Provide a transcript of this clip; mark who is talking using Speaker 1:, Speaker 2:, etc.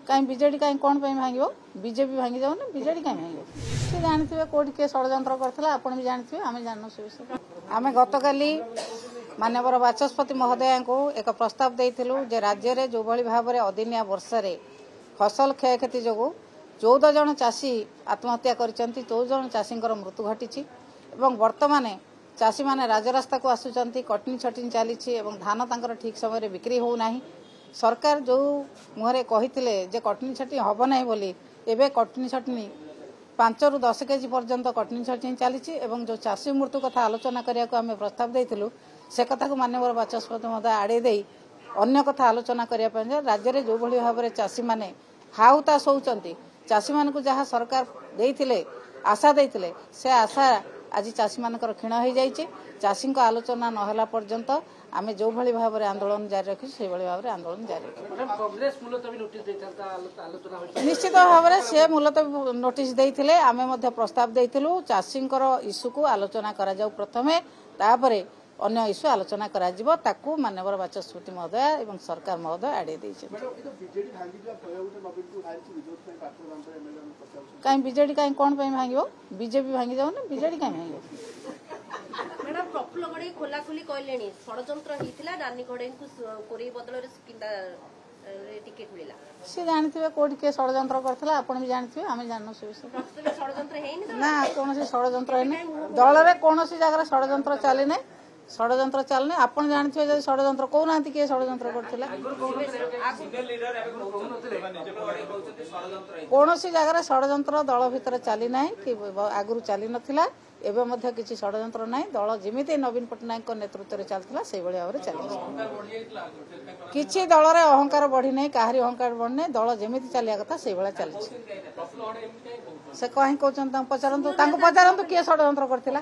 Speaker 1: कहीं बीजेडी कहीं कौन भांग बीजेपी भांगी जाऊन बीजेडी कहीं भांग सी जानते कौट किए षड्यंत्र करता आपण भी जानते आम जान से विषय आम गतकाली माननीय बाचस्पति महोदय को एक प्रस्ताव देइथिलु जे राज्य में जो भाव में अदिनिया वर्षा फसल क्षयक्षति जो 14 जन चाषी आत्महत्या करिसेंती 14 जन चाषी मृत्यु घटी वर्तमान चाषी मैंने राजरास्ता को आसुचंती कटनी छटनी चली धान तांकर ठीक समय बिक्री होना सरकार जो मुहरे कही जे कटनी छटनी हम ना बोली एवं कटनी छटनी 5 ରୁ 10 केजी पर्यंत कटनी छटनी चली जो चाषी मृत्यु कथा आलोचना करने को आम प्रस्ताव देइथिलु से कथा को माननीय बाचस्पति महोदय आड़े दे अन्य कथा आलोचना करने राज्य में जो भाव में चाषी मैंने हाउतास होउचंती चाषी मान को जहाँ सरकार देइथिले आशा देइथिले से आशा आज चाषी मानकर क्षीण हो जाइए चाषी आलोचना नहला पर्यंत आम जो भाई भाव में आंदोलन जारी रखी से भाव में आंदोलन जारी निश्चित भाव में से मुलतवी नोटिस देइथिले आमे मध्य प्रस्ताव देइथिलु चाषी इश्यू को आलोचना करा जाऊ प्रथमे तापरे अन्य इश्यू आलोचना करा जिवो ताकू माननीय बाचस्पति महोदय एवं सरकार महोदय आड़े देइछे कहीं बीजेडी कहीं कौन भांग बीजेपी भांगी जाऊन बीजेडी कहीं भांग
Speaker 2: मैडम प्रफुल्ल गड़े खोला खोली कहले षड्यंत्र होता नानी गड़े कोरे बदल टिकेट मिला
Speaker 1: सी जानते कौट किए षड्यंत्र करता आपण भी जानते आम जान से विषय
Speaker 2: षड्यंत्र
Speaker 1: ना कौन षड्यंत्र दल में कौन जगह षड्यंत्र चली ना षड्यंत्र चलने आपण जानते जब षड्यंत्र कहना किए षड्यंत्र करथिला कौन जगह षड्यंत्र दल भितर चली ना कि आगु चली नाला एवं मध्य किसी षड्यंत्र ना दल जमी नवीन पट्टनायक नेतृत्व में चलता से भाव में चली किसी दल में अहंकार बढ़ी ना कहारी अहंकार बढ़ने दल जमी चलिया कथा से भाया चली से कहीं कहते पचारतु किए षड्यंत्र करथिला